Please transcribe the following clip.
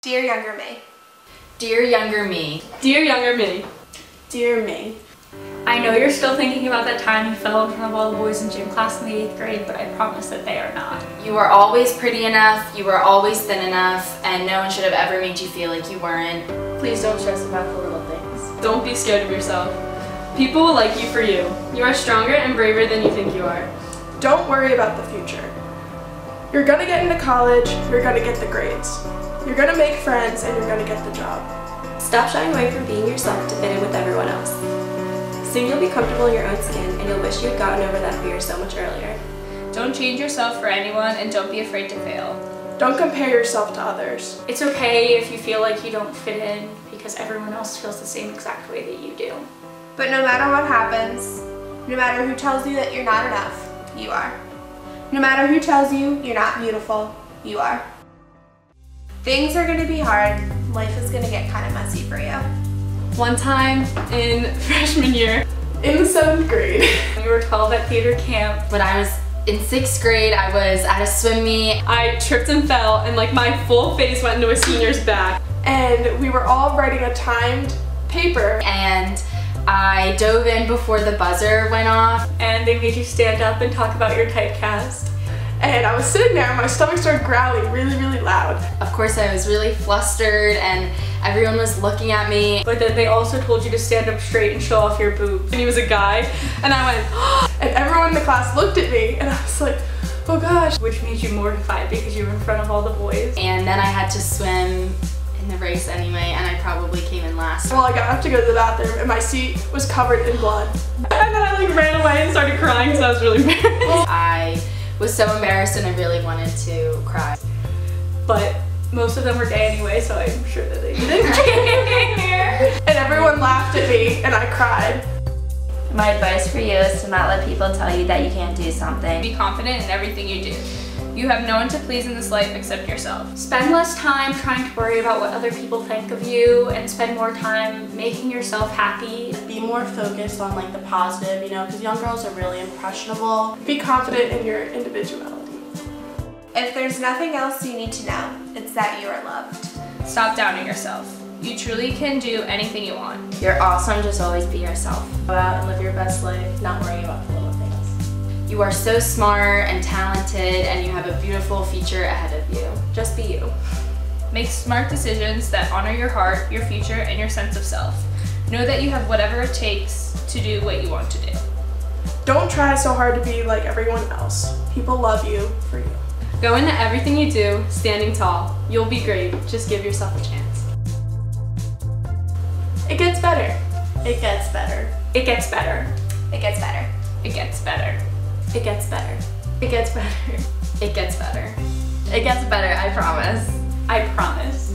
Dear younger me. Dear younger me. Dear younger me. Dear me. I know you're still thinking about that time you fell in front of all the boys in gym class in the 8th grade, but I promise that they are not. You were always pretty enough, you were always thin enough, and no one should have ever made you feel like you weren't. Please don't stress about the little things. Don't be scared of yourself. People will like you for you. You are stronger and braver than you think you are. Don't worry about the future. You're gonna get into college, you're gonna get the grades. You're gonna make friends, and you're gonna get the job. Stop shying away from being yourself to fit in with everyone else. Soon you'll be comfortable in your own skin, and you'll wish you had gotten over that fear so much earlier. Don't change yourself for anyone, and don't be afraid to fail. Don't compare yourself to others. It's okay if you feel like you don't fit in, because everyone else feels the same exact way that you do. But no matter what happens, no matter who tells you that you're not enough, you are. No matter who tells you you're not beautiful, you are. Things are going to be hard. Life is going to get kind of messy for you. One time in freshman year, In the 7th grade. We were 12 at theater camp. When I was in 6th grade, I was at a swim meet. I tripped and fell, and like my full face went into a senior's back. And we were all writing a timed paper. And I dove in before the buzzer went off. And they made you stand up and talk about your typecast. And I was sitting there and my stomach started growling really, really loud. Of course, I was really flustered and everyone was looking at me. But then they also told you to stand up straight and show off your boobs. And he was a guy, and I went, oh, And everyone in the class looked at me and I was like, oh gosh. Which made you mortified because you were in front of all the boys. And then I had to swim in the race anyway, and I probably came in last. Well, I got up to go to the bathroom and my seat was covered in blood. and then I like ran away and started crying because I was really embarrassed. I was so embarrassed and I really wanted to cry. But most of them were gay anyway, so I'm sure that they didn't care. And everyone laughed at me and I cried. My advice for you is to not let people tell you that you can't do something. Be confident in everything you do. You have no one to please in this life except yourself. Spend less time trying to worry about what other people think of you and spend more time making yourself happy. Be more focused on like the positive, you know, because young girls are really impressionable. Be confident in your individuality. If there's nothing else you need to know, it's that you are loved. Stop doubting yourself. You truly can do anything you want. You're awesome, just always be yourself. Go out and live your best life, not worrying about the little things. You are so smart and talented and you have a beautiful future ahead of you. Just be you. Make smart decisions that honor your heart, your future, and your sense of self. Know that you have whatever it takes to do what you want to do. Don't try so hard to be like everyone else. People love you for you. Go into everything you do, standing tall. You'll be great. Just give yourself a chance. It gets better. It gets better. It gets better. It gets better. It gets better. It gets better. It gets better. It gets better. It gets better, I promise. I promise.